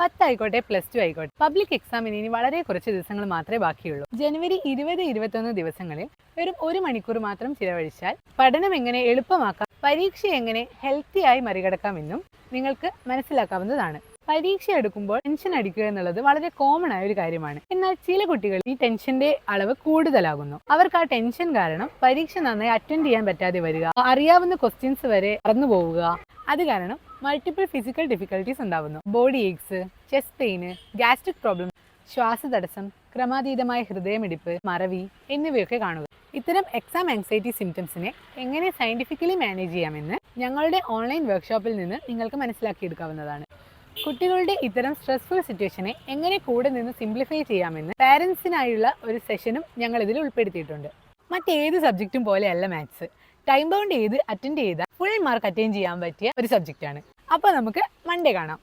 10 ആയിക്കോട്ടെ +2 ആയിക്കോട്ടെ, പബ്ലിക് എക്സാമിന് ഇനി വളരെ കുറച്ച് ദിവസങ്ങൾ മാത്രമേ ബാക്കിയുള്ളൂ. ജനുവരി 20-21 ദിവസങ്ങളിൽ വെറും 1 മണിക്കൂർ മാത്രം ചിലവഴിച്ചാൽ പഠനം എങ്ങനെ എളുപ്പമാക്കാം, പരീക്ഷ എങ്ങനെ ഹെൽത്തിയായി മറികടക്കാമെന്നും നിങ്ങൾക്ക് മനസ്സിലാക്കാവുന്നതാണ്. പരീക്ഷ എടുക്കുമ്പോൾ ടെൻഷൻ അടിക്കുക എന്നുള്ളത് വളരെ കോമൺ ആയ ഒരു കാര്യമാണ്. എന്നാൽ ചില കുട്ടികൾ ഈ ടെൻഷന്റെ അളവ് കൂടുതലാകുന്നു. അവർക്ക് ആ ടെൻഷൻ കാരണം പരീക്ഷ നന്നായി അറ്റൻഡ് ചെയ്യാൻ പറ്റാതെ വരിക, അറിയാവുന്ന ക്വസ്റ്റ്യൻസ് വരെ മറന്നു പോവുക. അത് കാരണം മൾട്ടിപ്പിൾ ഫിസിക്കൽ ഡിഫിക്കൽട്ടീസ് ഉണ്ടാവുന്നു. Body aches, chest pain, gastric problem, ശ്വാസതടസ്സം, ക്രമാതീതമായ ഹൃദയമിടിപ്പ്, മറവി എന്നിവയൊക്കെ കാണുക. ഇത്തരം എക്സാം ആങ്സൈറ്റി സിംറ്റംസിനെ എങ്ങനെ സയന്റിഫിക്കലി മാനേജ് ചെയ്യാമെന്ന് ഞങ്ങളുടെ ഓൺലൈൻ വർക്ക്ഷോപ്പിൽ നിന്ന് നിങ്ങൾക്ക് മനസ്സിലാക്കിയെടുക്കാവുന്നതാണ്. കുട്ടികളുടെ ഇത്തരം സ്ട്രെസ്ഫുൾ സിറ്റുവേഷനെ എങ്ങനെ കൂടെ നിന്ന് സിംപ്ലിഫൈ ചെയ്യാമെന്ന് പാരൻസിനായുള്ള ഒരു സെഷനും ഞങ്ങൾ ഇതിൽ ഉൾപ്പെടുത്തിയിട്ടുണ്ട്. മറ്റേത് സബ്ജക്റ്റും പോലെയല്ല മാത്സ്. ടൈം ബൗണ്ട് ചെയ്ത് അറ്റൻഡ് ചെയ്താൽ ഫുൾ മാർക്ക് അറ്റൈൻ ചെയ്യാൻ പറ്റിയ ഒരു സബ്ജക്റ്റാണ്. അപ്പോൾ നമുക്ക് മൺഡേ കാണാം.